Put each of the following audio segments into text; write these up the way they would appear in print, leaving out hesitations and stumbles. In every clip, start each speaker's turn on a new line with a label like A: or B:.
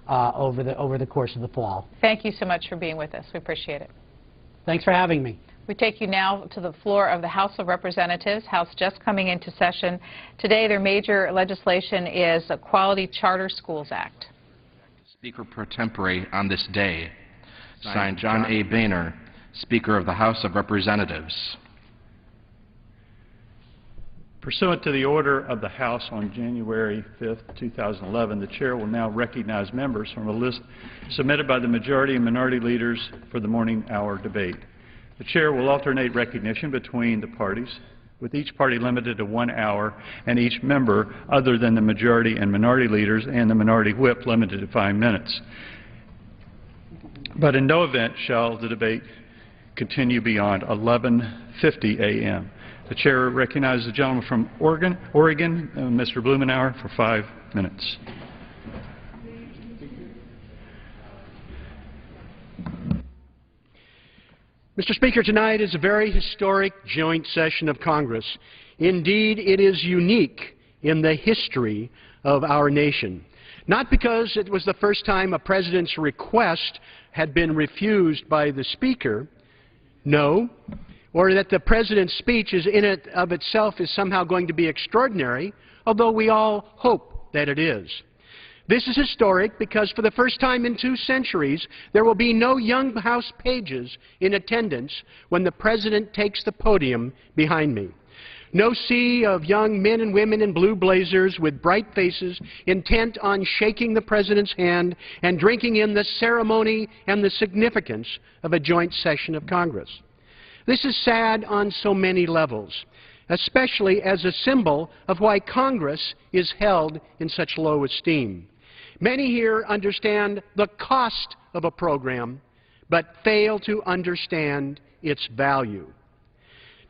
A: over the course of the fall.
B: Thank you so much for being with us. We appreciate it.
A: Thanks for having me.
B: We take you now to the floor of the House of Representatives. House just coming into session. Today, their major legislation is the Quality Charter Schools Act.
C: Speaker pro tempore on this day. Signed, John A. Boehner, Speaker of the House of Representatives.
D: Pursuant to the order of the House on January 5, 2011, the Chair will now recognize members from a list submitted by the majority and minority leaders for the morning hour debate. The Chair will alternate recognition between the parties, with each party limited to 1 hour and each member other than the majority and minority leaders and the minority whip limited to 5 minutes. But in no event shall the debate continue beyond 11:50 a.m. The Chair recognizes the gentleman from Oregon, Mr. Blumenauer, for 5 minutes.
E: Mr. Speaker, tonight is a very historic joint session of Congress. Indeed, it is unique in the history of our nation. Not because it was the first time a president's request had been refused by the Speaker, no, or that the president's speech is in and of itself is somehow going to be extraordinary, although we all hope that it is. This is historic because for the first time in 2 centuries, there will be no young House pages in attendance when the President takes the podium behind me. No sea of young men and women in blue blazers with bright faces intent on shaking the President's hand and drinking in the ceremony and the significance of a joint session of Congress. This is sad on so many levels, especially as a symbol of why Congress is held in such low esteem. Many here understand the cost of a program, but fail to understand its value.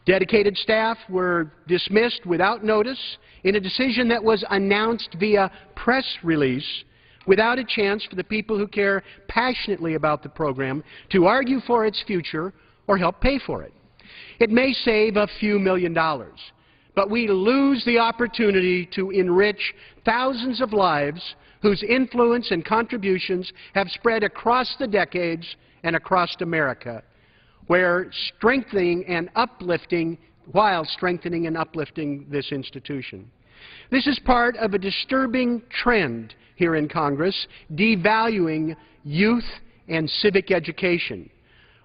E: Dedicated staff were dismissed without notice in a decision that was announced via press release without a chance for the people who care passionately about the program to argue for its future or help pay for it. It may save a few $1 million, but we lose the opportunity to enrich thousands of lives whose influence and contributions have spread across the decades and across America, while strengthening and uplifting this institution. This is part of a disturbing trend here in Congress, devaluing youth and civic education.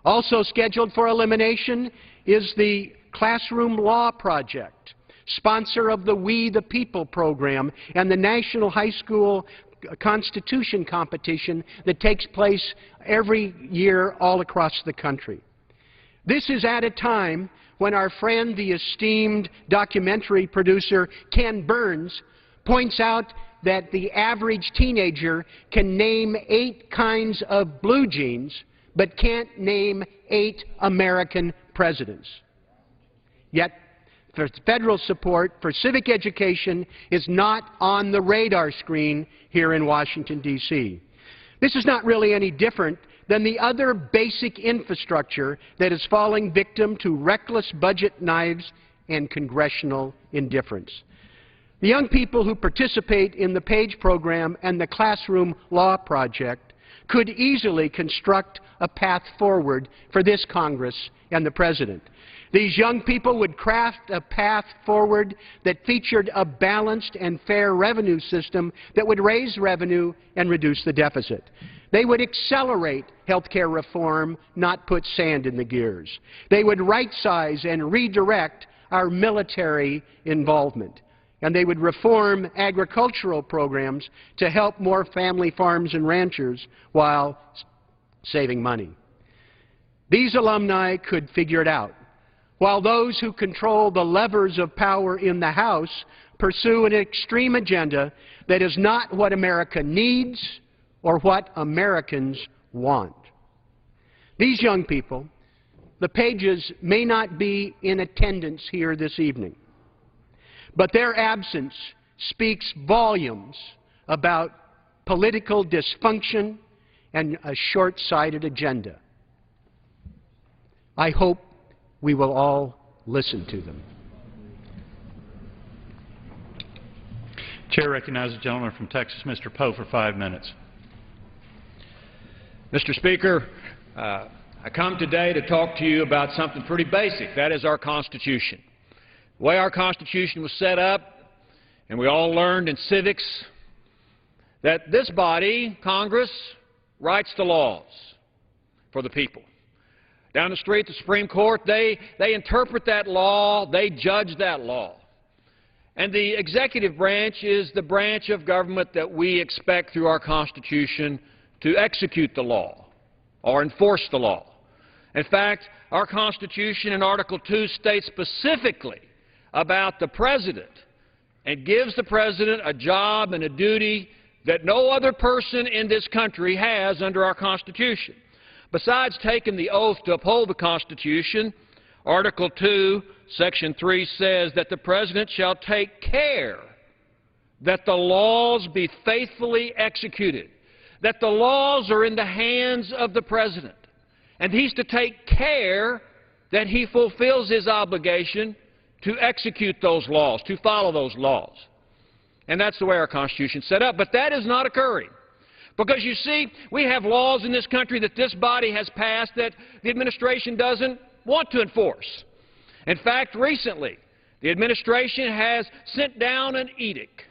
E: Also scheduled for elimination is the Classroom Law Project, sponsor of the We the People program and the National High School Constitution competition that takes place every year all across the country. This is at a time when our friend, the esteemed documentary producer Ken Burns, points out that the average teenager can name 8 kinds of blue jeans, but can't name 8 American presidents. Yet, federal support for civic education is not on the radar screen here in Washington, D.C. This is not really any different than the other basic infrastructure that is falling victim to reckless budget knives and congressional indifference. The young people who participate in the PAGE program and the Classroom Law Project could easily construct a path forward for this Congress and the President. These young people would craft a path forward that featured a balanced and fair revenue system that would raise revenue and reduce the deficit. They would accelerate health care reform, not put sand in the gears. They would right-size and redirect our military involvement. And they would reform agricultural programs to help more family farms and ranchers while saving money. These alumni could figure it out, while those who control the levers of power in the House pursue an extreme agenda that is not what America needs or what Americans want. These young people, the Pages, may not be in attendance here this evening, but their absence speaks volumes about political dysfunction and a short-sighted agenda. I hope we will all listen to them.
D: Chair recognizes the gentleman from Texas, Mr. Poe, for 5 minutes.
F: Mr. Speaker, I come today to talk to you about something pretty basic. That is our Constitution. The way our Constitution was set up, and we all learned in civics, that this body, Congress, writes the laws for the people. Down the street, the Supreme Court, they interpret that law, they judge that law. And the executive branch is the branch of government that we expect through our Constitution to execute the law or enforce the law. In fact, our Constitution in Article 2 states specifically about the President and gives the President a job and a duty that no other person in this country has under our Constitution. Besides taking the oath to uphold the Constitution, Article 2, Section 3 says that the President shall take care that the laws be faithfully executed, that the laws are in the hands of the President, and he's to take care that he fulfills his obligation to execute those laws, to follow those laws. And that's the way our Constitution is set up. But that is not occurring. Because, you see, we have laws in this country that this body has passed that the administration doesn't want to enforce. In fact, recently, the administration has sent down an edict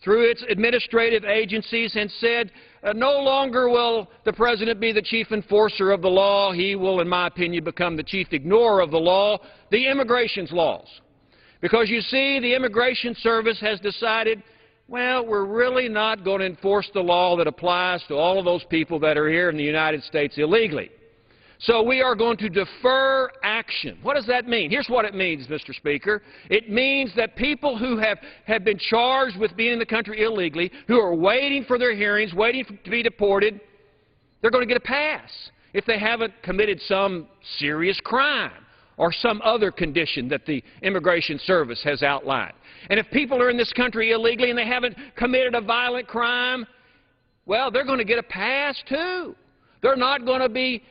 F: through its administrative agencies and said no longer will the President be the chief enforcer of the law. He will, in my opinion, become the chief ignorer of the law, the immigration laws. Because, you see, the Immigration Service has decided, well, we're really not going to enforce the law that applies to all of those people that are here in the United States illegally. So we are going to defer action. What does that mean? Here's what it means, Mr. Speaker. It means that people who have been charged with being in the country illegally, who are waiting for their hearings, waiting to be deported, they're going to get a pass if they haven't committed some serious crime or some other condition that the Immigration Service has outlined. And if people are in this country illegally and they haven't committed a violent crime, well, they're going to get a pass too. They're not going to be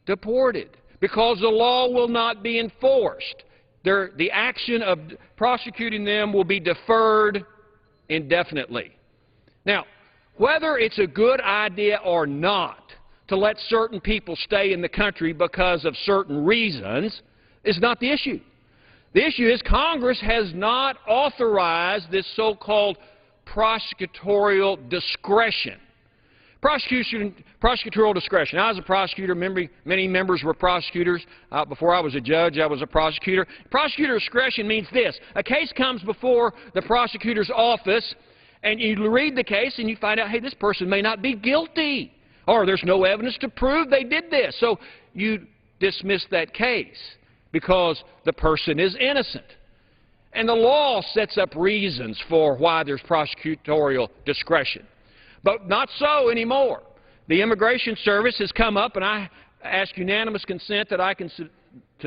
F: deported because the law will not be enforced. The action of prosecuting them will be deferred indefinitely. Now, whether it's a good idea or not to let certain people stay in the country because of certain reasons is not the issue. The issue is Congress has not authorized this so-called prosecutorial discretion. Prosecutorial discretion. I was a prosecutor. Many members were prosecutors. Before I was a judge, I was a prosecutor. Prosecutor discretion means this. A case comes before the prosecutor's office, and you read the case and you find out, hey, this person may not be guilty, or there's no evidence to prove they did this. So you dismiss that case because the person is innocent. And the law sets up reasons for why there's prosecutorial discretion. But not so anymore. The Immigration Service has come up, and I ask unanimous consent that I can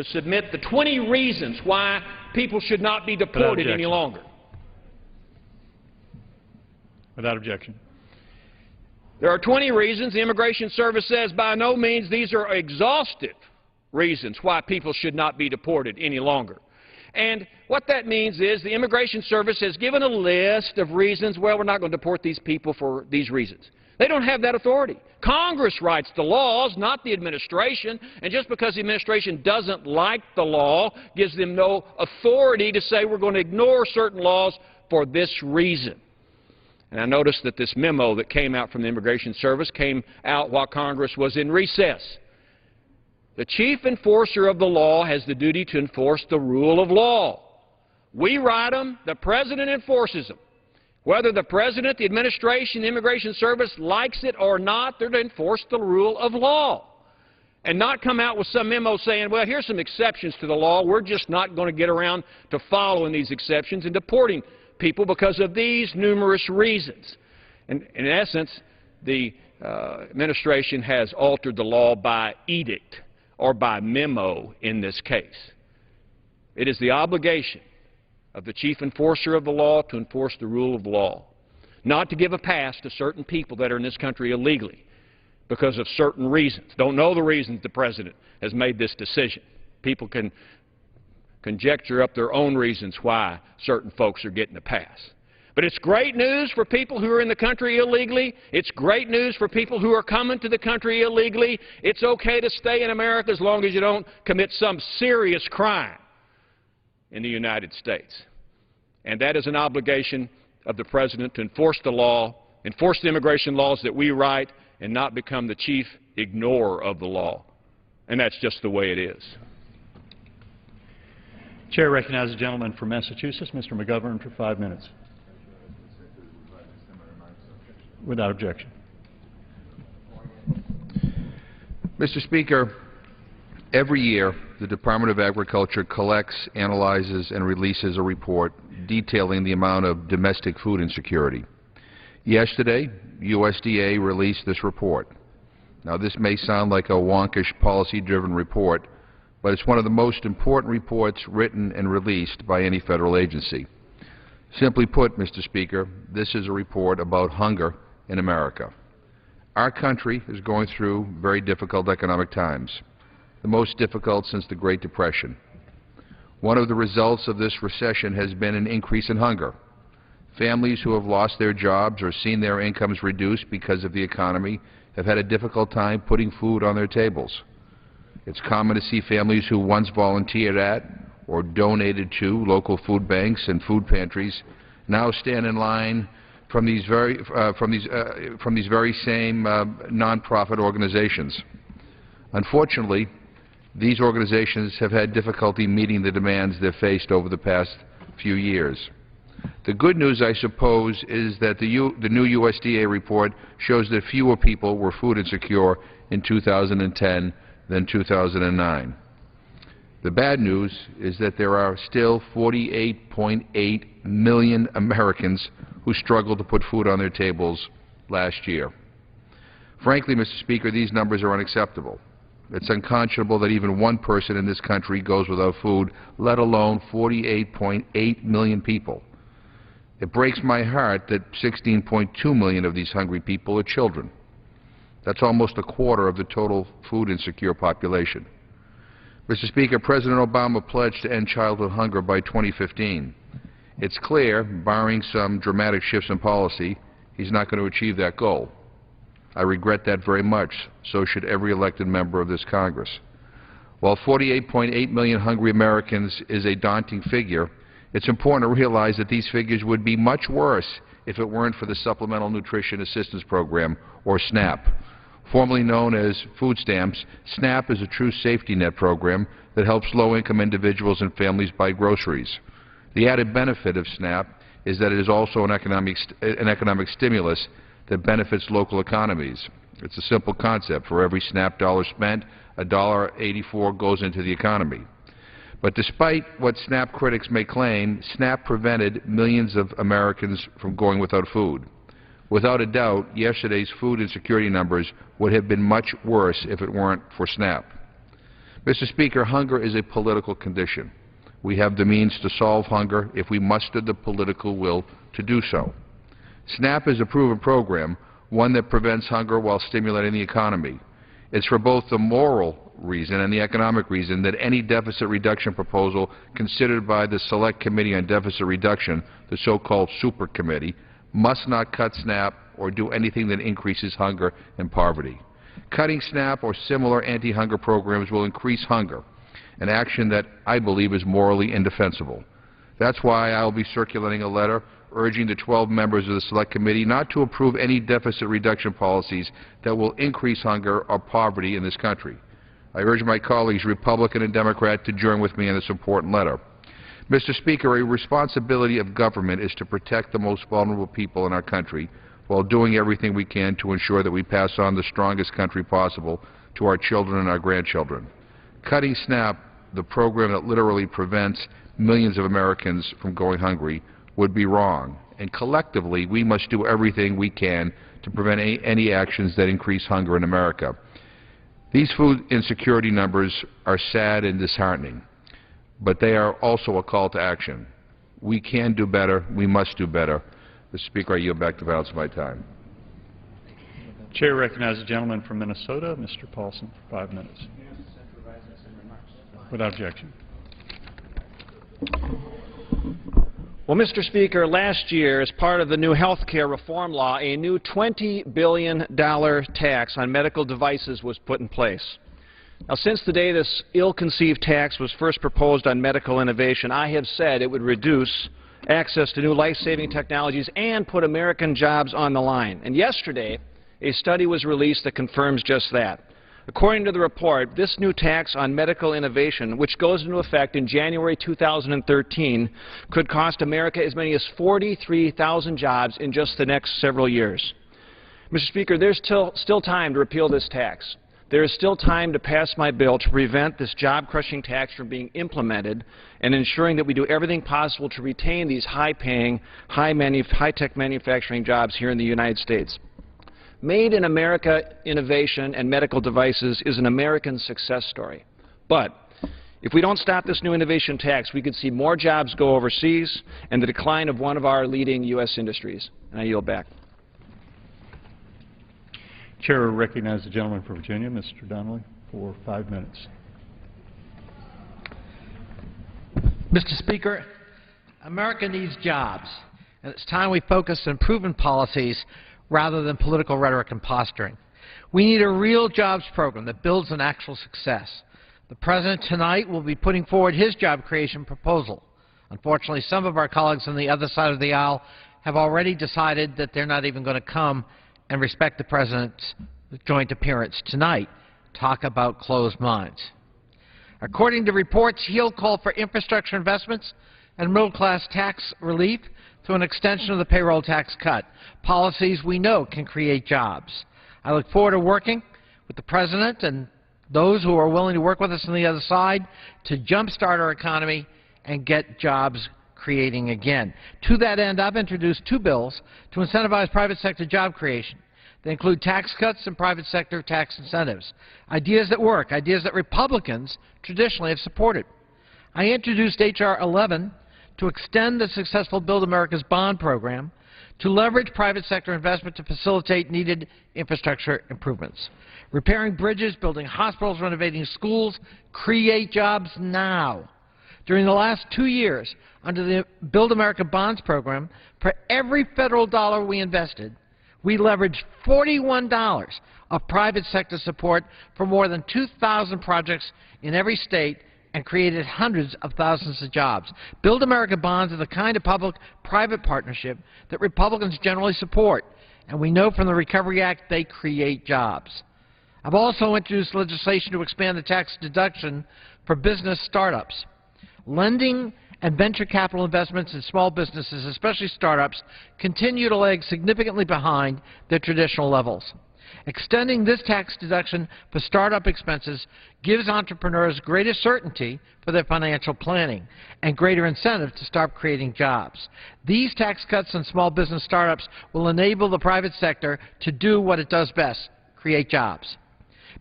F: submit the 20 reasons why people should not be deported any longer.
D: Without objection.
F: There are 20 reasons. The Immigration Service says by no means these are exhaustive reasons why people should not be deported any longer. And what that means is the Immigration Service has given a list of reasons, well, we're not going to deport these people for these reasons. They don't have that authority. Congress writes the laws, not the administration, and just because the administration doesn't like the law gives them no authority to say we're going to ignore certain laws for this reason. And I noticed that this memo that came out from the Immigration Service came out while Congress was in recess. The chief enforcer of the law has the duty to enforce the rule of law. We write them, the President enforces them. Whether the President, the administration, the Immigration Service likes it or not, they're to enforce the rule of law. And not come out with some memo saying, well, here's some exceptions to the law. We're just not going to get around to following these exceptions and deporting people because of these numerous reasons. And in essence, the administration has altered the law by edict or by memo in this case. It is the obligation of the chief enforcer of the law to enforce the rule of law, not to give a pass to certain people that are in this country illegally because of certain reasons. Don't know the reasons the President has made this decision. People can conjecture up their own reasons why certain folks are getting a pass. But it's great news for people who are in the country illegally. It's great news for people who are coming to the country illegally. It's okay to stay in America as long as you don't commit some serious crime in the United States. And that is an obligation of the President to enforce the law, enforce the immigration laws that we write, and not become the chief ignorer of the law. And that's just the way it is.
D: Chair recognizes the gentleman from Massachusetts, Mr. McGovern, for 5 minutes. Without objection.
G: Mr. Speaker, every year the Department of Agriculture collects, analyzes, and releases a report detailing the amount of domestic food insecurity. Yesterday, USDA released this report. Now, this may sound like a wonkish, policy-driven report, but it's one of the most important reports written and released by any federal agency. Simply put, Mr. Speaker, this is a report about hunger in America. Our country is going through very difficult economic times, the most difficult since the Great Depression. One of the results of this recession has been an increase in hunger. Families who have lost their jobs or seen their incomes reduced because of the economy have had a difficult time putting food on their tables. It's common to see families who once volunteered at or donated to local food banks and food pantries now stand in line from these very same nonprofit organizations. Unfortunately, these organizations have had difficulty meeting the demands they've faced over the past few years. The good news, I suppose, is that the new USDA report shows that fewer people were food insecure in 2010 than 2009. The bad news is that there are still 48.8 million Americans who struggled to put food on their tables last year. Frankly, Mr. Speaker, these numbers are unacceptable. It's unconscionable that even one person in this country goes without food, let alone 48.8 million people. It breaks my heart that 16.2 million of these hungry people are children. That's almost a quarter of the total food insecure population. Mr. Speaker, President Obama pledged to end childhood hunger by 2015. It's clear, barring some dramatic shifts in policy, he's not going to achieve that goal. I regret that very much. So should every elected member of this Congress. While 48.8 million hungry Americans is a daunting figure, it's important to realize that these figures would be much worse if it weren't for the Supplemental Nutrition Assistance Program, or SNAP. Formerly known as food stamps, SNAP is a true safety net program that helps low-income individuals and families buy groceries. The added benefit of SNAP is that it is also an economic stimulus that benefits local economies. It's a simple concept. For every SNAP dollar spent, $1.84 goes into the economy. But despite what SNAP critics may claim, SNAP prevented millions of Americans from going without food. Without a doubt, yesterday's food insecurity numbers would have been much worse if it weren't for SNAP. Mr. Speaker, hunger is a political condition. We have the means to solve hunger if we muster the political will to do so. SNAP is a proven program, one that prevents hunger while stimulating the economy. It's for both the moral reason and the economic reason that any deficit reduction proposal considered by the Select Committee on Deficit Reduction, the so-called Super Committee, must not cut SNAP or do anything that increases hunger and poverty. Cutting SNAP or similar anti-hunger programs will increase hunger, an action that I believe is morally indefensible. That's why I will be circulating a letter urging the 12 members of the Select Committee not to approve any deficit reduction policies that will increase hunger or poverty in this country. I urge my colleagues, Republican and Democrat, to join with me in this important letter. Mr. Speaker, a responsibility of government is to protect the most vulnerable people in our country while doing everything we can to ensure that we pass on the strongest country possible to our children and our grandchildren. Cutting SNAP, the program that literally prevents millions of Americans from going hungry, would be wrong. And collectively, we must do everything we can to prevent any actions that increase hunger in America. These food insecurity numbers are sad and disheartening, but they are also a call to action. We can do better. We must do better. Mr. Speaker, I yield back the balance of my time.
D: Chair recognizes the gentleman from Minnesota, Mr. Paulson, for 5 minutes. Without objection.
F: Well, Mr. Speaker, last year, as part of the new health care reform law, a new $20 billion tax on medical devices was put in place. Now, since the day this ill-conceived tax was first proposed on medical innovation, I have said it would reduce access to new life-saving technologies and put American jobs on the line. And yesterday, a study was released that confirms just that. According to the report, this new tax on medical innovation, which goes into effect in January 2013, could cost America as many as 43,000 jobs in just the next several years. Mr. Speaker, there's still time to repeal this tax. There is still time to pass my bill to prevent this job-crushing tax from being implemented and ensuring that we do everything possible to retain these high-paying, high-tech manufacturing jobs here in the United States. Made in America innovation and medical devices is an American success story. But if we don't stop this new innovation tax, we could see more jobs go overseas and the decline of one of our leading U.S. industries. And I yield back.
D: Chair will recognize the gentleman from Virginia, Mr. Donnelly, for 5 minutes.
H: Mr. Speaker, America needs jobs, and it's time we focus on proven policies rather than political rhetoric and posturing. We need a real jobs program that builds on actual success. The President tonight will be putting forward his job creation proposal. Unfortunately, some of our colleagues on the other side of the aisle have already decided that they're not even going to come and respect the President's joint appearance tonight. Talk about closed minds. According to reports, he'll call for infrastructure investments and middle-class tax relief through an extension of the payroll tax cut, policies we know can create jobs. I look forward to working with the President and those who are willing to work with us on the other side to jumpstart our economy and get jobs creating again. To that end, I've introduced 2 bills to incentivize private sector job creation. They include tax cuts and private sector tax incentives, ideas that work, ideas that Republicans traditionally have supported. I introduced H.R. 11 to extend the successful Build America's Bond program to leverage private sector investment to facilitate needed infrastructure improvements. Repairing bridges, building hospitals, renovating schools, create jobs now. During the last 2 years, under the Build America Bonds program, for every federal dollar we invested, we leveraged $41 of private sector support for more than 2,000 projects in every state and created hundreds of thousands of jobs. Build America bonds are the kind of public-private partnership that Republicans generally support, and we know from the Recovery Act they create jobs. I've also introduced legislation to expand the tax deduction for business startups. Lending and venture capital investments in small businesses, especially startups, continue to lag significantly behind their traditional levels. Extending this tax deduction for startup expenses gives entrepreneurs greater certainty for their financial planning and greater incentive to start creating jobs. These tax cuts on small business startups will enable the private sector to do what it does best, create jobs.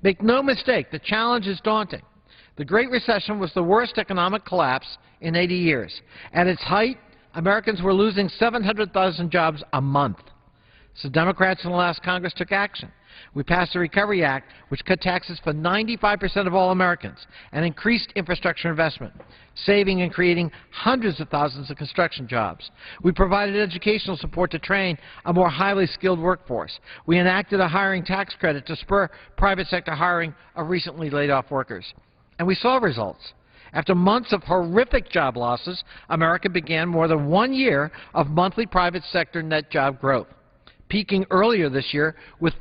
H: Make no mistake, the challenge is daunting. The Great Recession was the worst economic collapse in 80 years. At its height, Americans were losing 700,000 jobs a month. So Democrats in the last Congress took action. We passed the Recovery Act, which cut taxes for 95% of all Americans and increased infrastructure investment, saving and creating hundreds of thousands of construction jobs. We provided educational support to train a more highly skilled workforce. We enacted a hiring tax credit to spur private sector hiring of recently laid-off workers. And we saw results. After months of horrific job losses, America began more than 1 year of monthly private sector net job growth, peaking earlier this year with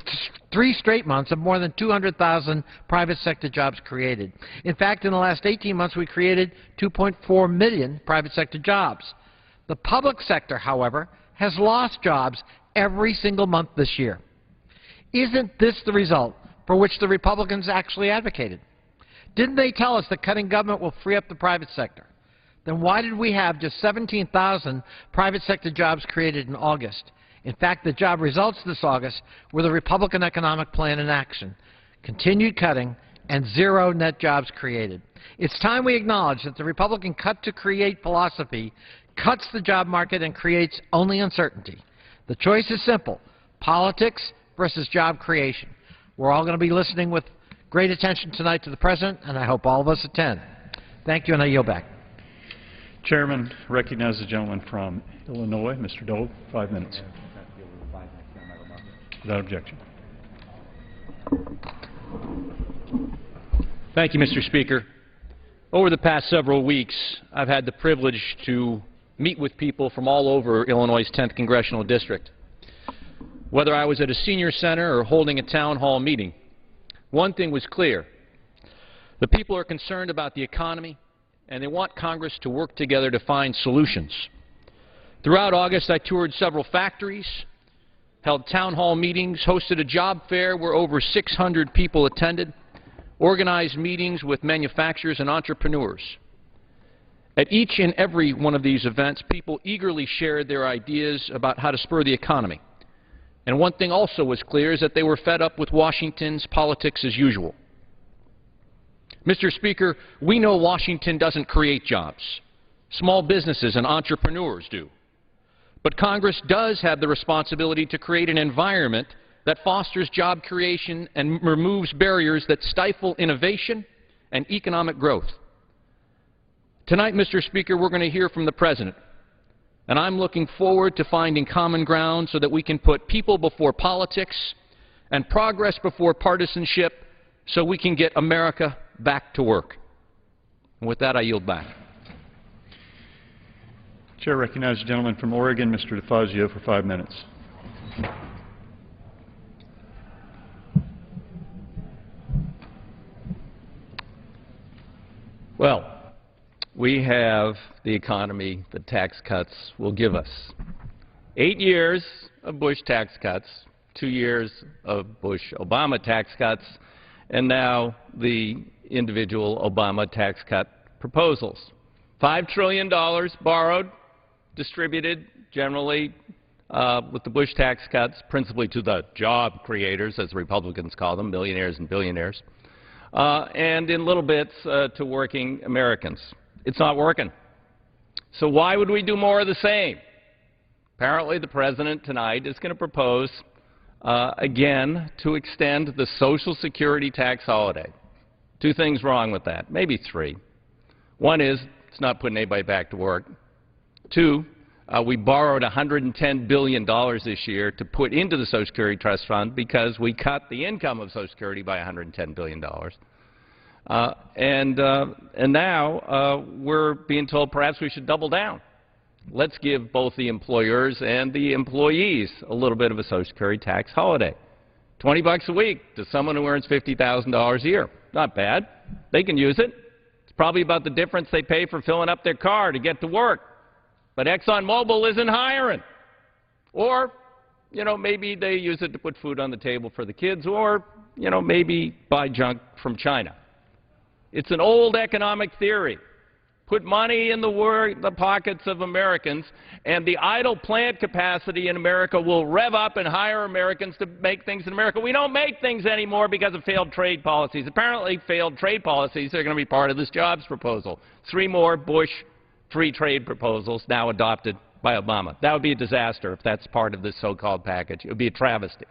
H: 3 straight months of more than 200,000 private sector jobs created. In fact, in the last 18 months, we created 2.4 million private sector jobs. The public sector, however, has lost jobs every single month this year. Isn't this the result for which the Republicans actually advocated? Didn't they tell us that cutting government will free up the private sector? Then why did we have just 17,000 private sector jobs created in August? In fact, the job results this August were the Republican economic plan in action, continued cutting, and 0 net jobs created. It's time we acknowledge that the Republican cut-to-create philosophy cuts the job market and creates only uncertainty. The choice is simple: politics versus job creation. We're all going to be listening with great attention tonight to the President, and I hope all of us attend. Thank you, and I yield back.
D: Chairman, recognize the gentleman from Illinois, Mr. Dole, 5 minutes. Without objection.
F: Thank you, Mr. Speaker. Over the past several weeks, I've had the privilege to meet with people from all over Illinois' 10th Congressional District. Whether I was at a senior center or holding a town hall meeting, one thing was clear. The people are concerned about the economy, and they want Congress to work together to find solutions. Throughout August, I toured several factories, held town hall meetings, hosted a job fair where over 600 people attended, organized meetings with manufacturers and entrepreneurs. At each and every one of these events, people eagerly shared their ideas about how to spur the economy. And one thing also was clear is that they were fed up with Washington's politics as usual. Mr. Speaker, we know Washington doesn't create jobs. Small businesses and entrepreneurs do. But Congress does have the responsibility to create an environment that fosters job creation and removes barriers that stifle innovation and economic growth. Tonight, Mr. Speaker, we're going to hear from the President, and I'm looking forward to finding common ground so that we can put people before politics and progress before partisanship so we can get America back to work. And with that, I yield back.
D: Chair recognizes the gentleman from Oregon, Mr. DeFazio, for 5 minutes.
I: Well, we have the economy the tax cuts will give us. 8 years of Bush tax cuts, 2 years of Bush-Obama tax cuts, and now the individual Obama tax cut proposals. $5 trillion borrowed, distributed generally with the Bush tax cuts, principally to the job creators, as Republicans call them, millionaires and billionaires, and in little bits to working Americans. It's not working. So why would we do more of the same? Apparently the President tonight is going to propose again to extend the Social Security tax holiday. 2 things wrong with that, maybe 3. One is it's not putting anybody back to work. 2, we borrowed $110 billion this year to put into the Social Security Trust Fund because we cut the income of Social Security by $110 billion. And now we're being told perhaps we should double down. Let's give both the employers and the employees a little bit of a Social Security tax holiday. $20 a week to someone who earns $50,000 a year. Not bad. They can use it. It's probably about the difference they pay for filling up their car to get to work. But ExxonMobil isn't hiring. Or, you know, maybe they use it to put food on the table for the kids, or, you know, maybe buy junk from China. It's an old economic theory. Put money in the pockets of Americans, and the idle plant capacity in America will rev up and hire Americans to make things in America. We don't make things anymore because of failed trade policies. Apparently, failed trade policies are going to be part of this jobs proposal. 3 more Bush free trade proposals now adopted by Obama. That would be a disaster if that's part of this so-called package. It would be a travesty.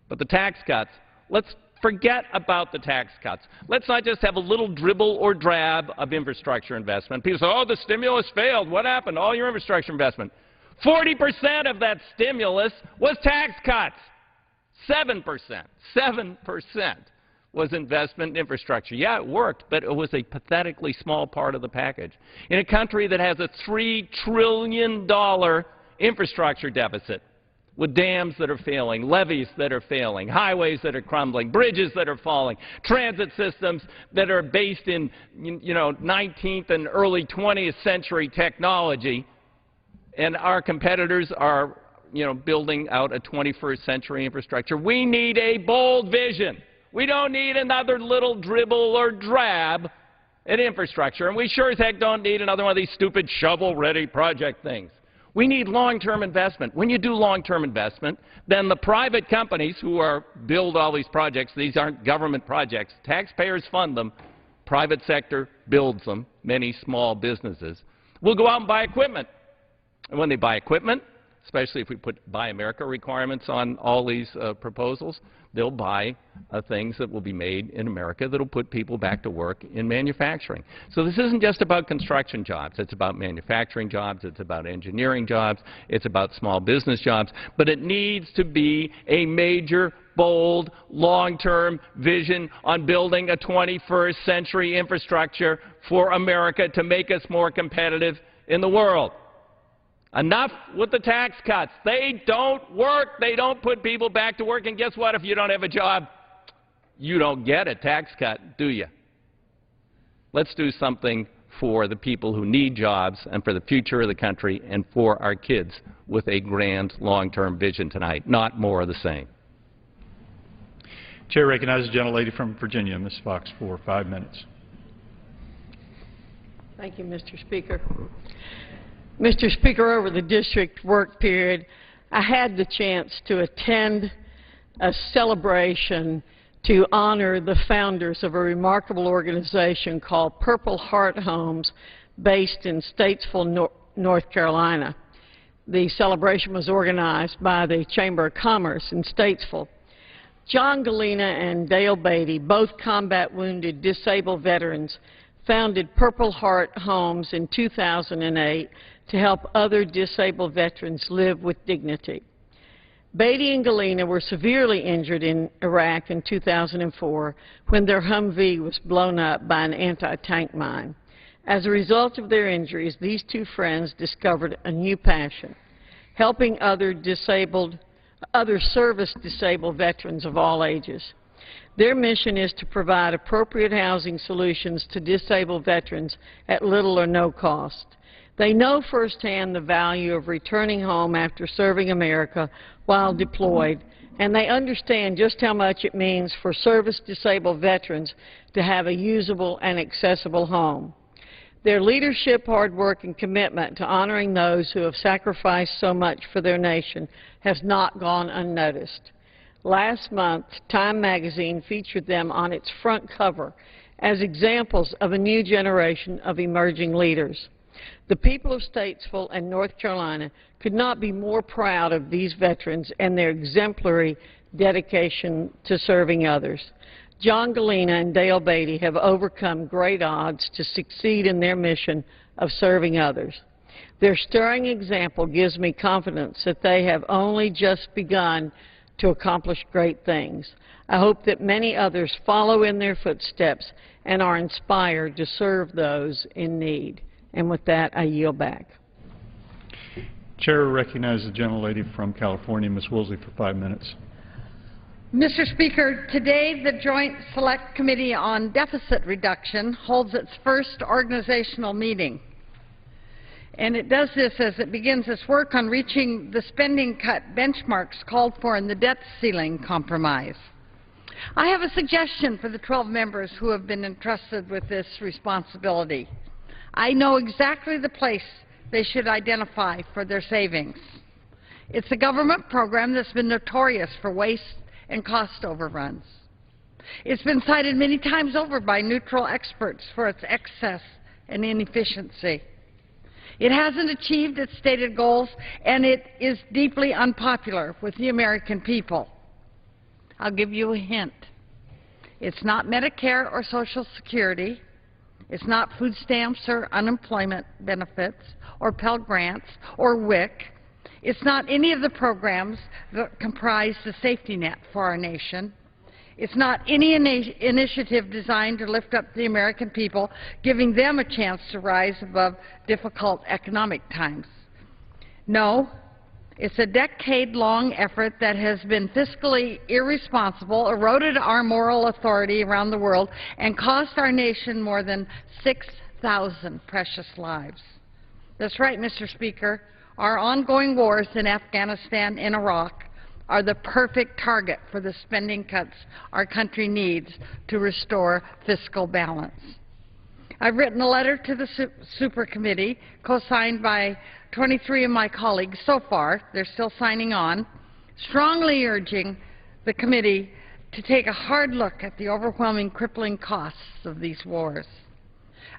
I: But the tax cuts, let's forget about the tax cuts. Let's not just have a little dribble or drab of infrastructure investment. People say, oh, the stimulus failed. What happened? All your infrastructure investment. 40% of that stimulus was tax cuts. 7%. 7% was investment in infrastructure. Yeah, it worked, but it was a pathetically small part of the package. In a country that has a $3 trillion infrastructure deficit, with dams that are failing, levees that are failing, highways that are crumbling, bridges that are falling, transit systems that are based in, 19th and early 20th century technology, and our competitors are, building out a 21st century infrastructure. We need a bold vision. We don't need another little dribble or drab at infrastructure, and we sure as heck don't need another one of these stupid shovel-ready project things. We need long-term investment. When you do long-term investment, then the private companies who build all these projects, these aren't government projects, taxpayers fund them, private sector builds them, many small businesses, will go out and buy equipment. And when they buy equipment, especially if we put Buy America requirements on all these proposals, they'll buy things that will be made in America that will put people back to work in manufacturing. So this isn't just about construction jobs. It's about manufacturing jobs. It's about engineering jobs. It's about small business jobs. But it needs to be a major, bold, long-term vision on building a 21st century infrastructure for America to make us more competitive in the world. Enough with the tax cuts. They don't work. They don't put people back to work. And guess what? If you don't have a job, you don't get a tax cut, do you? Let's do something for the people who need jobs and for the future of the country and for our kids with a grand long-term vision tonight, not more of the same.
D: Chair recognizes the gentlelady from Virginia, Ms. Fox, for 5 minutes.
J: Thank you, Mr. Speaker. Mr. Speaker, over the district work period, I had the chance to attend a celebration to honor the founders of a remarkable organization called Purple Heart Homes based in Statesville, North Carolina. The celebration was organized by the Chamber of Commerce in Statesville. John Galena and Dale Beatty, both combat wounded disabled veterans, founded Purple Heart Homes in 2008 to help other disabled veterans live with dignity. Beatty and Galena were severely injured in Iraq in 2004 when their Humvee was blown up by an anti-tank mine. As a result of their injuries, these two friends discovered a new passion, helping other service-disabled veterans of all ages. Their mission is to provide appropriate housing solutions to disabled veterans at little or no cost. They know firsthand the value of returning home after serving America while deployed, and they understand just how much it means for service-disabled veterans to have a usable and accessible home. Their leadership, hard work, and commitment to honoring those who have sacrificed so much for their nation has not gone unnoticed. Last month, Time magazine featured them on its front cover as examples of a new generation of emerging leaders. The people of Statesville and North Carolina could not be more proud of these veterans and their exemplary dedication to serving others. John Galena and Dale Beatty have overcome great odds to succeed in their mission of serving others. Their stirring example gives me confidence that they have only just begun to accomplish great things. I hope that many others follow in their footsteps and are inspired to serve those in need. And with that, I yield back.
D: Chair recognizes the gentlelady from California, Ms. Woolsey, for 5 minutes.
K: Mr. Speaker, today the Joint Select Committee on Deficit Reduction holds its first organizational meeting. And it does this as it begins its work on reaching the spending cut benchmarks called for in the debt ceiling compromise. I have a suggestion for the 12 members who have been entrusted with this responsibility. I know exactly the place they should identify for their savings. It's a government program that's been notorious for waste and cost overruns. It's been cited many times over by neutral experts for its excess and inefficiency. It hasn't achieved its stated goals, and it is deeply unpopular with the American people. I'll give you a hint. It's not Medicare or Social Security. It's not food stamps or unemployment benefits or Pell Grants or WIC. It's not any of the programs that comprise the safety net for our nation. It's not any initiative designed to lift up the American people, giving them a chance to rise above difficult economic times. No, it's a decade-long effort that has been fiscally irresponsible, eroded our moral authority around the world, and cost our nation more than 6,000 precious lives. That's right, Mr. Speaker. Our ongoing wars in Afghanistan and Iraq are the perfect target for the spending cuts our country needs to restore fiscal balance. I've written a letter to the Super Committee, co-signed by 23 of my colleagues so far. They're still signing on, strongly urging the committee to take a hard look at the overwhelming crippling costs of these wars.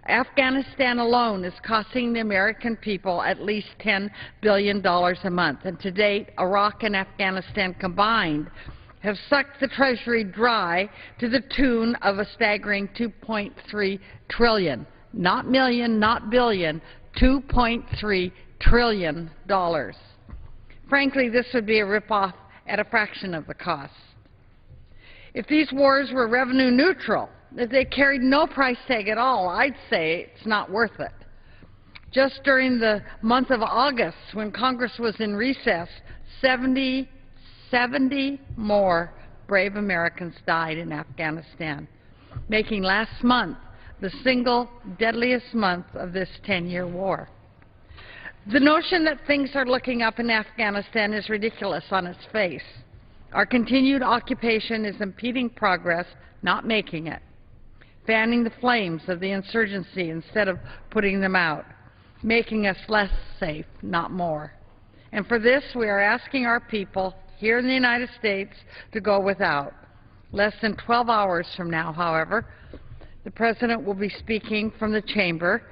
K: Afghanistan alone is costing the American people at least $10 billion a month, and to date, Iraq and Afghanistan combined have sucked the Treasury dry to the tune of a staggering $2.3 trillion. Not million, not billion, $2.3 trillion. Frankly, this would be a ripoff at a fraction of the cost. If these wars were revenue neutral, if they carried no price tag at all, I'd say it's not worth it. Just during the month of August, when Congress was in recess, 70 more brave Americans died in Afghanistan, making last month the single deadliest month of this 10-year war. The notion that things are looking up in Afghanistan is ridiculous on its face. Our continued occupation is impeding progress, not making it, fanning the flames of the insurgency instead of putting them out, making us less safe, not more. And for this, we are asking our people here in the United States to go without. Less than 12 hours from now, however, the President will be speaking from the chamber,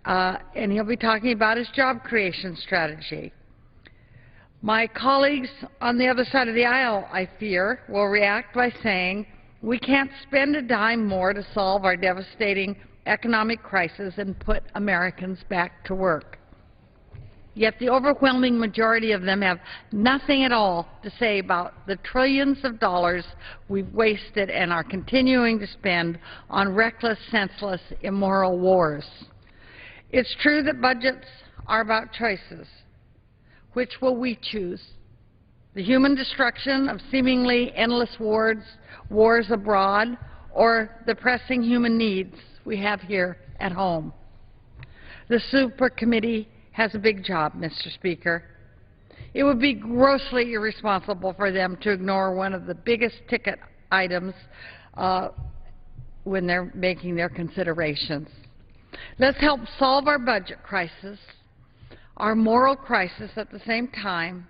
K: and he'll be talking about his job creation strategy. My colleagues on the other side of the aisle, I fear, will react by saying, we can't spend a dime more to solve our devastating economic crisis and put Americans back to work. Yet the overwhelming majority of them have nothing at all to say about the trillions of dollars we've wasted and are continuing to spend on reckless, senseless, immoral wars. It's true that budgets are about choices. Which will we choose? The human destruction of seemingly endless wars abroad, or the pressing human needs we have here at home? The Super Committee has a big job, Mr. Speaker. It would be grossly irresponsible for them to ignore one of the biggest ticket items when they're making their considerations. Let's help solve our budget crisis, our moral crisis at the same time,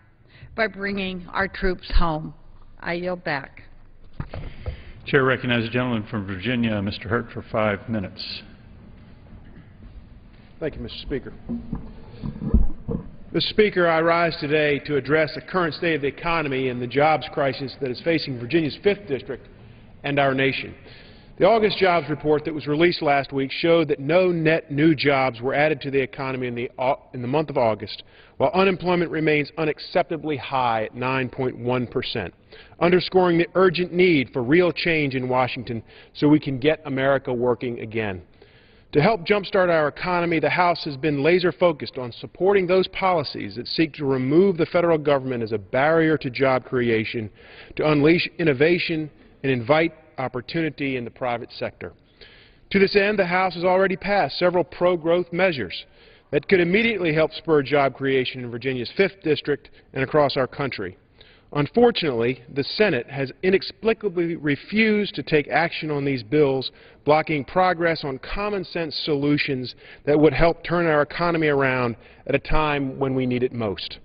K: by bringing our troops home. I yield back.
D: Chair recognizes the gentleman from Virginia, Mr. Hurt, for 5 minutes.
L: Thank you, Mr. Speaker. Mr. Speaker, I rise today to address the current state of the economy and the jobs crisis that is facing Virginia's 5th District and our nation. The August jobs report that was released last week showed that no net new jobs were added to the economy in the month of August, while unemployment remains unacceptably high at 9.1%, underscoring the urgent need for real change in Washington so we can get America working again. To help jumpstart our economy, the House has been laser-focused on supporting those policies that seek to remove the federal government as a barrier to job creation, to unleash innovation, and invite opportunity in the private sector. To this end, the House has already passed several pro-growth measures that could immediately help spur job creation in Virginia's 5th District and across our country. Unfortunately, the Senate has inexplicably refused to take action on these bills, blocking progress on common-sense solutions that would help turn our economy around at a time when we need it most.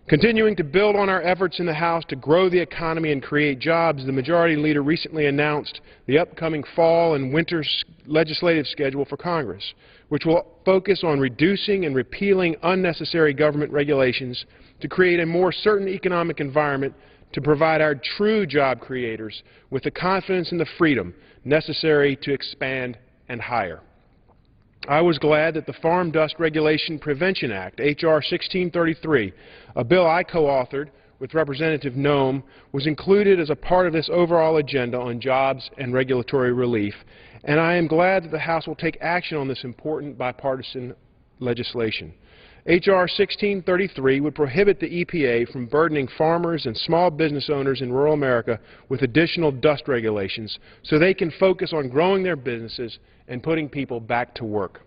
L: Continuing to build on our efforts in the House to grow the economy and create jobs, the Majority Leader recently announced the upcoming fall and winter legislative schedule for Congress, which will focus on reducing and repealing unnecessary government regulations to create a more certain economic environment to provide our true job creators with the confidence and the freedom necessary to expand and hire. I was glad that the Farm Dust Regulation Prevention Act, H.R. 1633, a bill I co-authored with Representative Noem, was included as a part of this overall agenda on jobs and regulatory relief, and I am glad that the House will take action on this important bipartisan legislation. H.R. 1633 would prohibit the EPA from burdening farmers and small business owners in rural America with additional dust regulations so they can focus on growing their businesses and putting people back to work.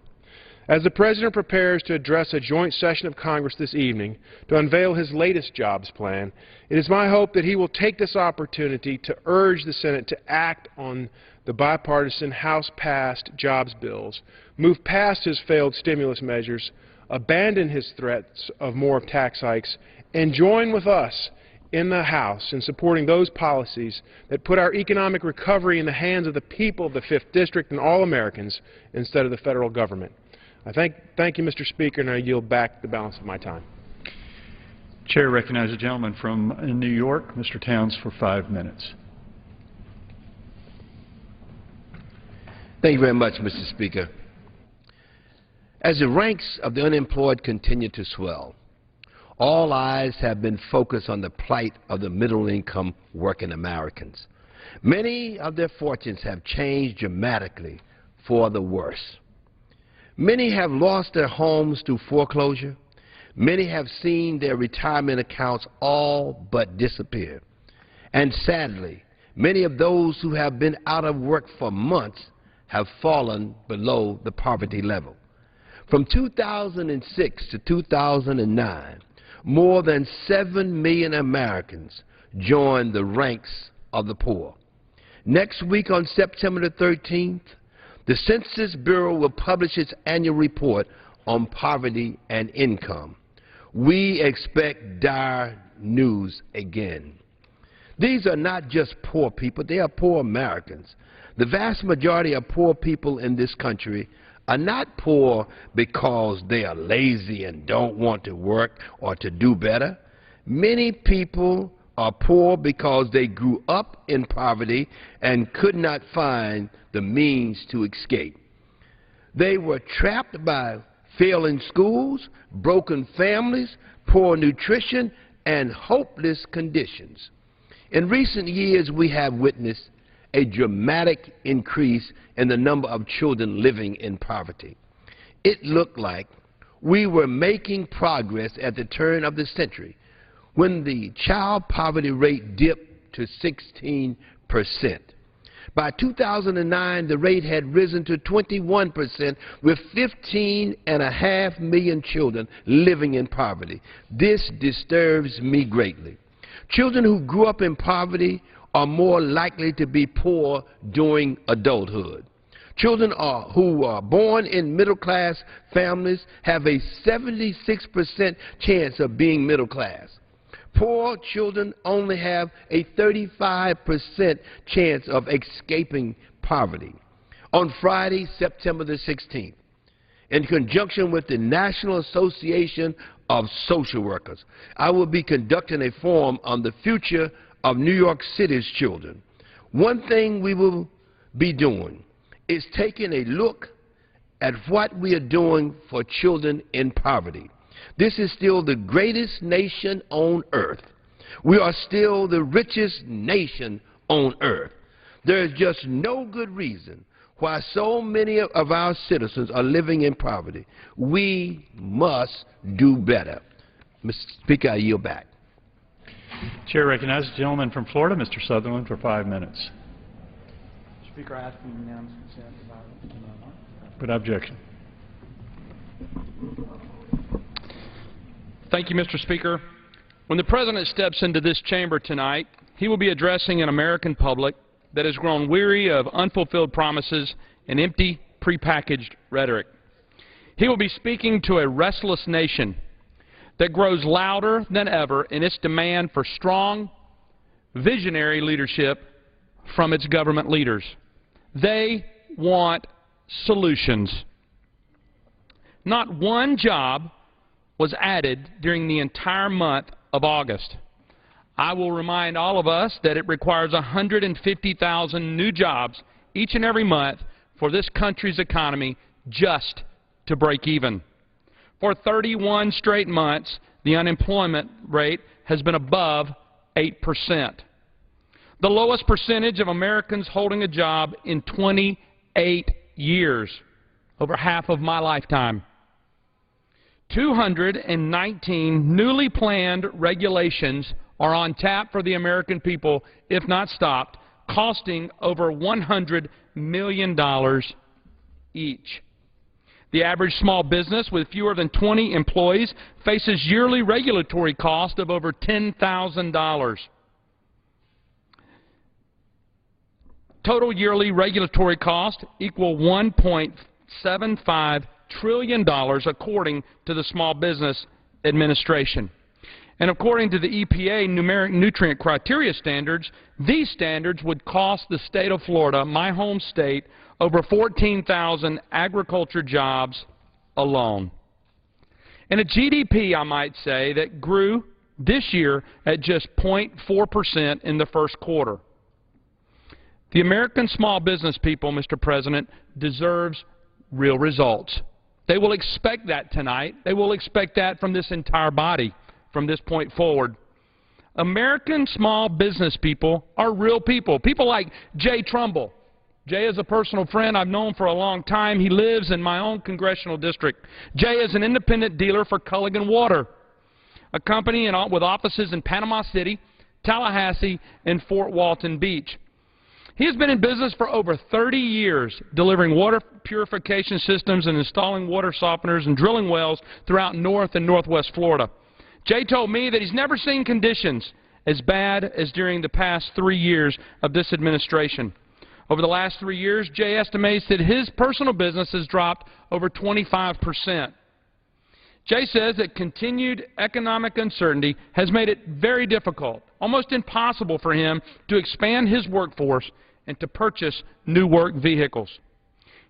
L: As the President prepares to address a joint session of Congress this evening to unveil his latest jobs plan, it is my hope that he will take this opportunity to urge the Senate to act on the bipartisan House-passed jobs bills, move past his failed stimulus measures, abandon his threats of more tax hikes, and join with us in the House in supporting those policies that put our economic recovery in the hands of the people of the 5th District and all Americans instead of the federal government. I thank you, Mr. Speaker, and I yield back the balance of my time.
D: Chair recognizes a gentleman from New York, Mr. Towns, for 5 minutes.
M: Thank you very much, Mr. Speaker. As the ranks of the unemployed continue to swell, all eyes have been focused on the plight of the middle-income working Americans. Many of their fortunes have changed dramatically for the worse. Many have lost their homes through foreclosure. Many have seen their retirement accounts all but disappear. And sadly, many of those who have been out of work for months have fallen below the poverty level. From 2006 to 2009, more than 7 million Americans joined the ranks of the poor. Next week on September the 13th, the Census Bureau will publish its annual report on poverty and income. We expect dire news again. These are not just poor people, they are poor Americans. The vast majority of poor people in this country are not poor because they are lazy and don't want to work or to do better. Many people are poor because they grew up in poverty and could not find the means to escape. They were trapped by failing schools, broken families, poor nutrition, and hopeless conditions. In recent years, we have witnessed a dramatic increase in the number of children living in poverty. It looked like we were making progress at the turn of the century when the child poverty rate dipped to 16%. By 2009, the rate had risen to 21%, with 15.5 million children living in poverty. This disturbs me greatly. Children who grew up in poverty are more likely to be poor during adulthood. Children who are born in middle-class families have a 76% chance of being middle class. Poor children only have a 35% chance of escaping poverty. On Friday, September the 16th, in conjunction with the National Association of Social Workers, I will be conducting a forum on the future of New York City's children. One thing we will be doing is taking a look at what we are doing for children in poverty. This is still the greatest nation on earth. We are still the richest nation on earth. There is just no good reason why so many of our citizens are living in poverty. We must do better. Mr. Speaker, I yield back.
D: Chair recognizes the gentleman from Florida, Mr. Sutherland, for 5 minutes.
N: Speaker, I ask for unanimous consent to
D: Without objection.
O: Thank you, Mr. Speaker. When the President steps into this chamber tonight, he will be addressing an American public that has grown weary of unfulfilled promises and empty, prepackaged rhetoric. He will be speaking to a restless nation that grows louder than ever in its demand for strong, visionary leadership from its government leaders. They want solutions. Not one job was added during the entire month of August. I will remind all of us that it requires 150,000 new jobs each and every month for this country's economy just to break even. For 31 straight months, the unemployment rate has been above 8%. The lowest percentage of Americans holding a job in 28 years, over half of my lifetime. 219 newly planned regulations are on tap for the American people, if not stopped, costing over $100 million each. The average small business with fewer than 20 employees faces yearly regulatory cost of over $10,000. Total yearly regulatory cost equal $1.75 trillion, according to the Small Business Administration. And according to the EPA numeric nutrient criteria standards, these standards would cost the state of Florida, my home state, over 14,000 agriculture jobs alone. And a GDP, I might say, that grew this year at just 0.4% in the first quarter. The American small business people, Mr. President, deserves real results. They will expect that tonight. They will expect that from this entire body from this point forward. American small business people are real people. People like Jay Trumbull. Jay is a personal friend I've known for a long time. He lives in my own congressional district. Jay is an independent dealer for Culligan Water, a company with offices in Panama City, Tallahassee, and Fort Walton Beach. He has been in business for over 30 years, delivering water purification systems and installing water softeners and drilling wells throughout North and Northwest Florida. Jay told me that he's never seen conditions as bad as during the past 3 years of this administration. Over the last 3 years, Jay estimates that his personal business has dropped over 25%. Jay says that continued economic uncertainty has made it very difficult, almost impossible for him to expand his workforce and to purchase new work vehicles.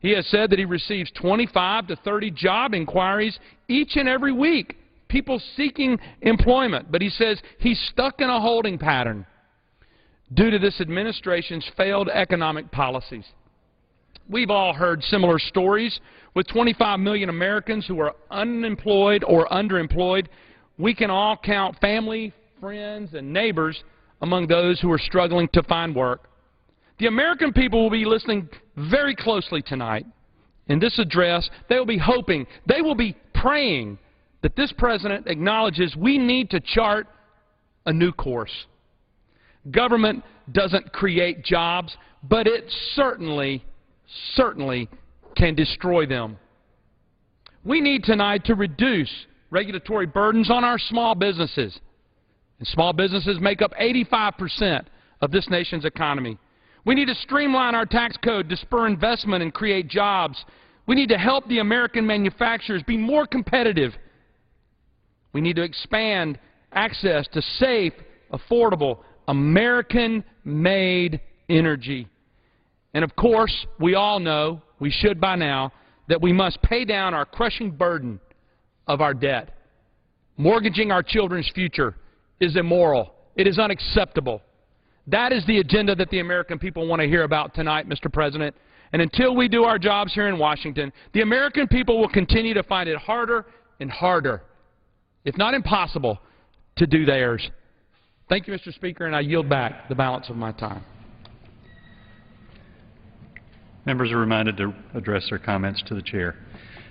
O: He has said that he receives 25 to 30 job inquiries each and every week, people seeking employment, but he says he's stuck in a holding pattern due to this administration's failed economic policies. We've all heard similar stories. With 25 million Americans who are unemployed or underemployed, we can all count family, friends, and neighbors among those who are struggling to find work. The American people will be listening very closely tonight. In this address, they will be hoping, they will be praying that this president acknowledges we need to chart a new course. Government doesn't create jobs, but it certainly can destroy them. We need tonight to reduce regulatory burdens on our small businesses. And small businesses make up 85% of this nation's economy. We need to streamline our tax code to spur investment and create jobs. We need to help the American manufacturers be more competitive. We need to expand access to safe, affordable, American-made energy. And of course, we all know, we should by now, that we must pay down our crushing burden of our debt. Mortgaging our children's future is immoral. It is unacceptable. That is the agenda that the American people want to hear about tonight, Mr. President. And until we do our jobs here in Washington, the American people will continue to find it harder and harder, if not impossible, to do theirs. Thank you, Mr. Speaker, and I yield back the balance of my time.
D: Members are reminded to address their comments to the Chair.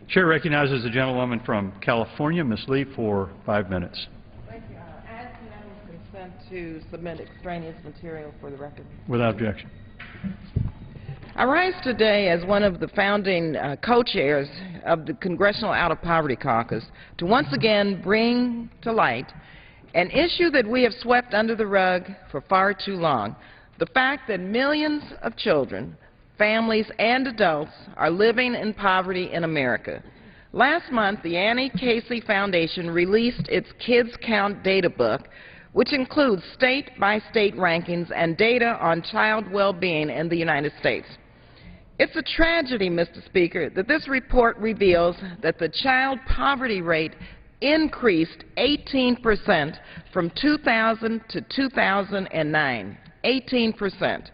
D: Chair recognizes the gentlewoman from California, Ms. Lee, for 5 minutes.
P: Thank you. I ask unanimous consent to submit extraneous material for the record.
D: Without objection.
P: I rise today as one of the founding co-chairs of the Congressional Out of Poverty Caucus to once again bring to light an issue that we have swept under the rug for far too long, the fact that millions of children, families, and adults are living in poverty in America. Last month, the Annie Casey Foundation released its Kids Count data book, which includes state-by-state rankings and data on child well-being in the United States. It's a tragedy, Mr. Speaker, that this report reveals that the child poverty rate increased 18% from 2000 to 2009. 18%.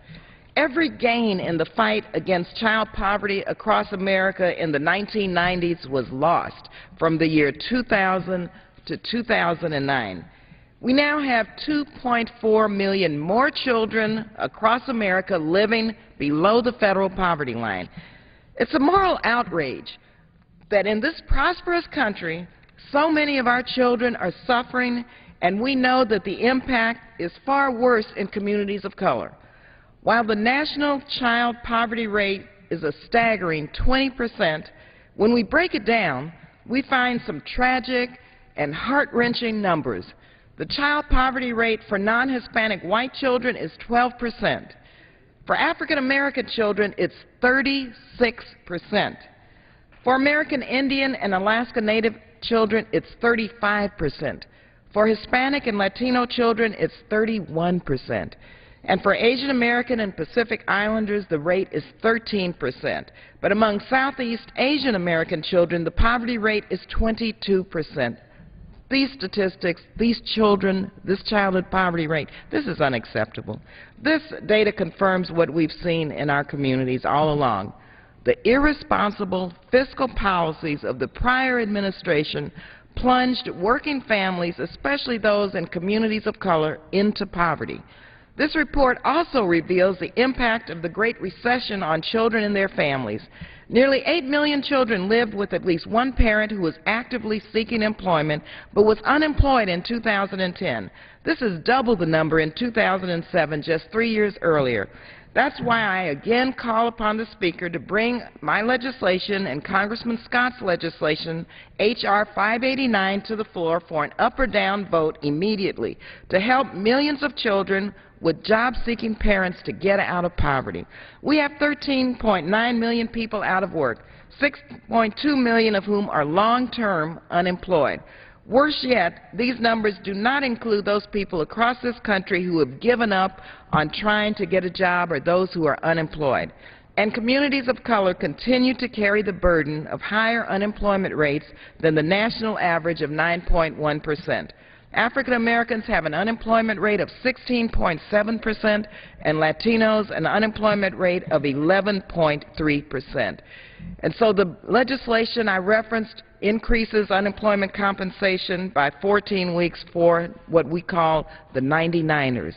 P: Every gain in the fight against child poverty across America in the 1990s was lost from the year 2000 to 2009. We now have 2.4 million more children across America living below the federal poverty line. It's a moral outrage that in this prosperous country, so many of our children are suffering, and we know that the impact is far worse in communities of color. While the national child poverty rate is a staggering 20%, when we break it down, we find some tragic and heart-wrenching numbers. The child poverty rate for non-Hispanic white children is 12%. For African-American children, it's 36%. For American Indian and Alaska Native children, it's 35%. For Hispanic and Latino children, it's 31%. And for Asian American and Pacific Islanders, the rate is 13%. But among Southeast Asian American children, the poverty rate is 22%. these statistics, these children, this childhood poverty rate, this is unacceptable. This data confirms what we've seen in our communities all along. The irresponsible fiscal policies of the prior administration plunged working families, especially those in communities of color, into poverty. This report also reveals the impact of the Great Recession on children and their families. Nearly 8 million children lived with at least one parent who was actively seeking employment but was unemployed in 2010. This is double the number in 2007, just 3 years earlier. That's why I again call upon the Speaker to bring my legislation and Congressman Scott's legislation, H.R. 589, to the floor for an up or down vote immediately to help millions of children with job-seeking parents to get out of poverty. We have 13.9 million people out of work, 6.2 million of whom are long-term unemployed. Worse yet, these numbers do not include those people across this country who have given up on trying to get a job or those who are unemployed. And communities of color continue to carry the burden of higher unemployment rates than the national average of 9.1%. African Americans have an unemployment rate of 16.7% and Latinos an unemployment rate of 11.3%. And so the legislation I referenced increases unemployment compensation by 14 weeks for what we call the 99ers.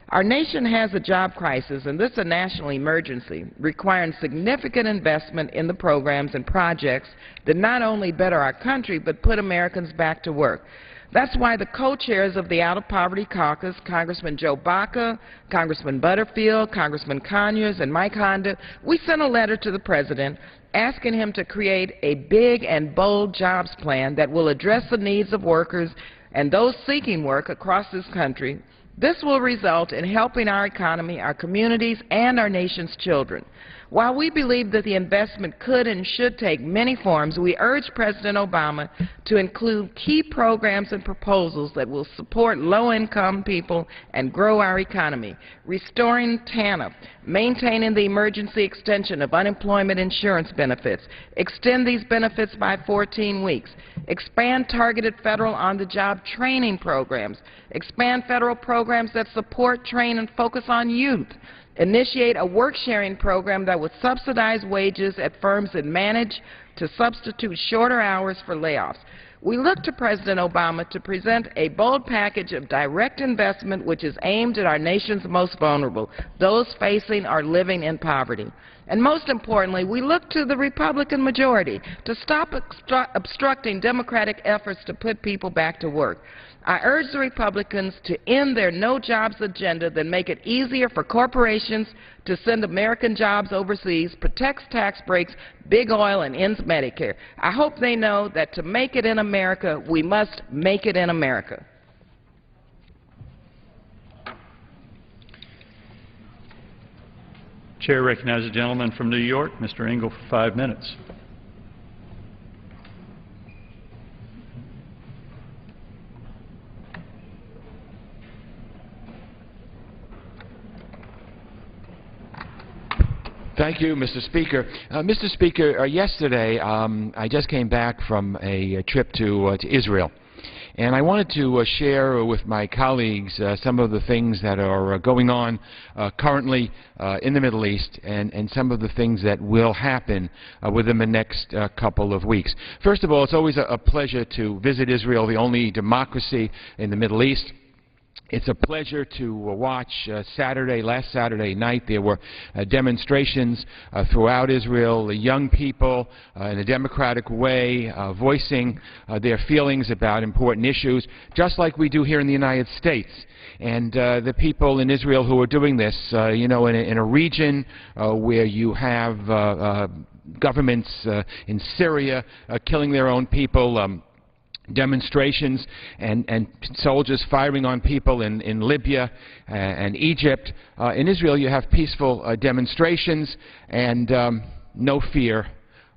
P: Our nation has a job crisis, and this is a national emergency, requiring significant investment in the programs and projects that not only better our country, but put Americans back to work. That's why the co-chairs of the Out of Poverty Caucus, Congressman Joe Baca, Congressman Butterfield, Congressman Conyers, and Mike Honda, we sent a letter to the President asking him to create a big and bold jobs plan that will address the needs of workers and those seeking work across this country. This will result in helping our economy, our communities, and our nation's children. While we believe that the investment could and should take many forms, we urge President Obama to include key programs and proposals that will support low-income people and grow our economy, restoring TANF, maintaining the emergency extension of unemployment insurance benefits, extend these benefits by 14 weeks, expand targeted federal on-the-job training programs, expand federal programs that support, train, and focus on youth, initiate a work-sharing program that would subsidize wages at firms that manage to substitute shorter hours for layoffs. We look to President Obama to present a bold package of direct investment which is aimed at our nation's most vulnerable, those facing or living in poverty. And most importantly, we look to the Republican majority to stop obstructing Democratic efforts to put people back to work. I urge the Republicans to end their no-jobs agenda that make it easier for corporations to send American jobs overseas, protects tax breaks, big oil, and ends Medicare. I hope they know that to make it in America, we must make it in America.
D: Chair recognizes the gentleman from New York, Mr. Engel, for 5 minutes.
Q: Thank you, Mr. Speaker. Mr. Speaker, yesterday I just came back from a trip to Israel, and I wanted to share with my colleagues some of the things that are going on currently in the Middle East and some of the things that will happen within the next couple of weeks. First of all, it's always a pleasure to visit Israel, the only democracy in the Middle East. It's a pleasure to watch last Saturday night. There were demonstrations throughout Israel, the young people in a democratic way voicing their feelings about important issues, just like we do here in the United States. And the people in Israel who are doing this, you know, in a region where you have governments in Syria killing their own people, demonstrations and soldiers firing on people in Libya and Egypt. In Israel, you have peaceful demonstrations and no fear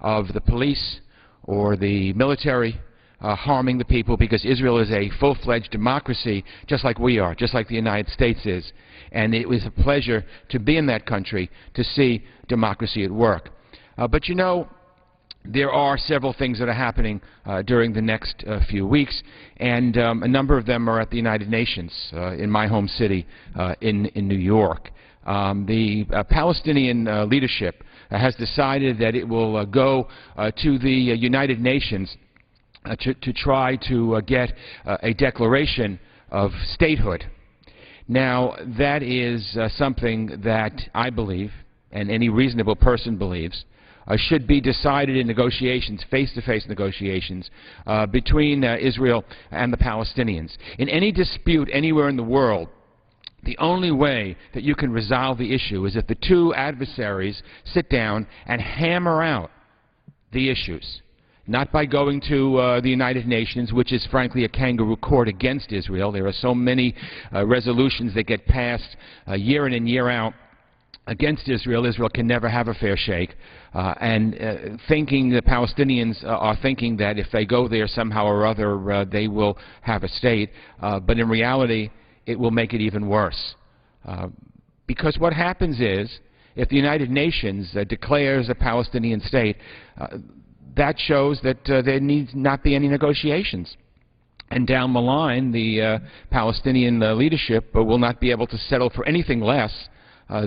Q: of the police or the military harming the people, because Israel is a full-fledged democracy, just like we are, just like the United States is. And it was a pleasure to be in that country to see democracy at work. But you know, there are several things that are happening during the next few weeks, and a number of them are at the United Nations in my home city in New York. The Palestinian leadership has decided that it will go to the United Nations to try to get a declaration of statehood. Now, that is something that I believe, and any reasonable person believes, should be decided in negotiations, face-to-face negotiations, between Israel and the Palestinians. In any dispute anywhere in the world, the only way that you can resolve the issue is if the two adversaries sit down and hammer out the issues, not by going to the United Nations, which is frankly a kangaroo court against Israel. There are so many resolutions that get passed year in and year out against Israel. Israel can never have a fair shake. Thinking the Palestinians are thinking that if they go there somehow or other they will have a state, but in reality it will make it even worse. Because what happens is, if the United Nations declares a Palestinian state, that shows that there needs not be any negotiations. And down the line, the Palestinian leadership will not be able to settle for anything less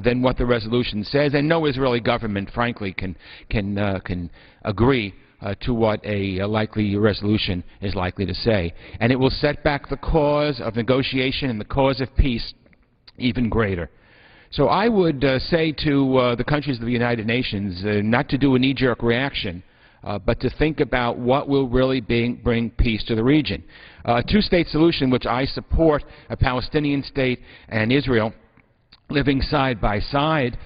Q: than what the resolution says, and no Israeli government, frankly, can agree to what a likely resolution is likely to say. And it will set back the cause of negotiation and the cause of peace even greater. So I would say to the countries of the United Nations not to do a knee-jerk reaction, but to think about what will really bring peace to the region. A two-state solution, which I support, a Palestinian state and Israel living side by side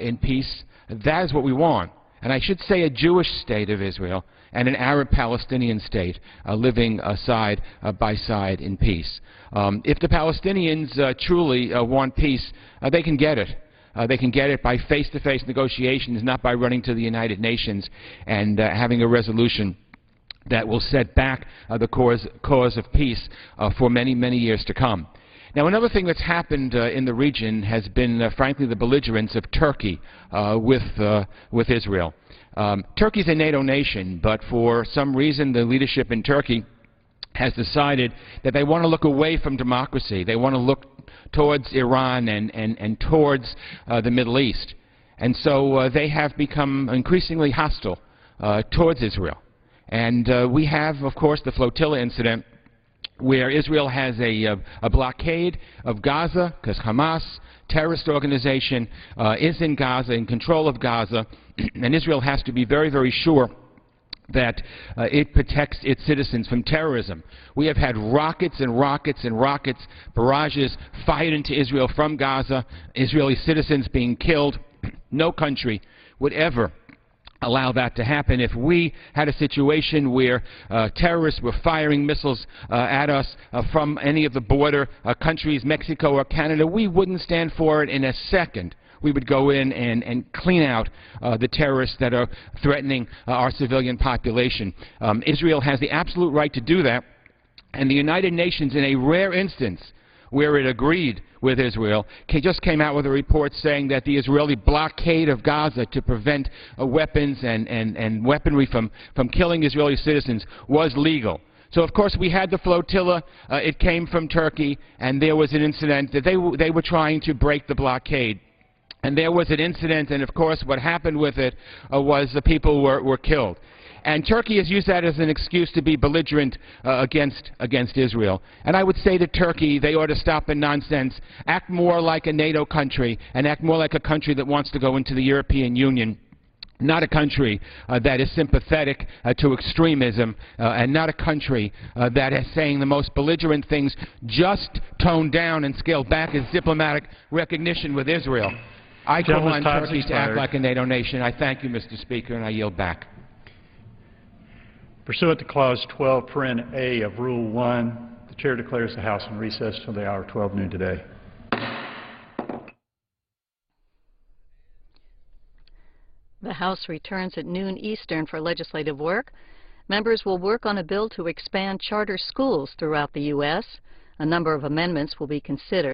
Q: in peace, that is what we want. And I should say a Jewish state of Israel and an Arab-Palestinian state living side by side in peace. If the Palestinians truly want peace, they can get it. They can get it by face-to-face negotiations, not by running to the United Nations and having a resolution that will set back the cause of peace for many, many years to come. Now, another thing that's happened in the region has been, frankly, the belligerence of Turkey with Israel. Turkey's a NATO nation, but for some reason the leadership in Turkey has decided that they want to look away from democracy. They want to look towards Iran and towards the Middle East. And so they have become increasingly hostile towards Israel. And we have, of course, the flotilla incident, where Israel has a blockade of Gaza, because Hamas, terrorist organization, is in Gaza, in control of Gaza, and Israel has to be very, very sure that it protects its citizens from terrorism. We have had rockets and rockets and rockets, barrages fired into Israel from Gaza, Israeli citizens being killed. No country would ever allow that to happen. If we had a situation where terrorists were firing missiles at us from any of the border countries, Mexico or Canada, we wouldn't stand for it in a second. We would go in and clean out the terrorists that are threatening our civilian population. Israel has the absolute right to do that, and the United Nations, in a rare instance where it agreed with Israel, just came out with a report saying that the Israeli blockade of Gaza to prevent weapons and weaponry from killing Israeli citizens was legal. So, of course, we had the flotilla. It came from Turkey, and there was an incident that they were trying to break the blockade. And there was an incident, and of course what happened with it was the people were killed. And Turkey has used that as an excuse to be belligerent against Israel. And I would say to Turkey, they ought to stop the nonsense, act more like a NATO country, and act more like a country that wants to go into the European Union, not a country that is sympathetic to extremism, and not a country that is saying the most belligerent things. Just tone down and scale back its diplomatic recognition with Israel. I call on Turkey to act like a NATO nation. I thank you, Mr. Speaker, and I yield back.
D: Pursuant to Clause 12, Paren A of Rule 1, the Chair declares the House in recess until the hour of 12 noon today.
R: The House returns at noon Eastern for legislative work. Members will work on a bill to expand charter schools throughout the U.S. A number of amendments will be considered.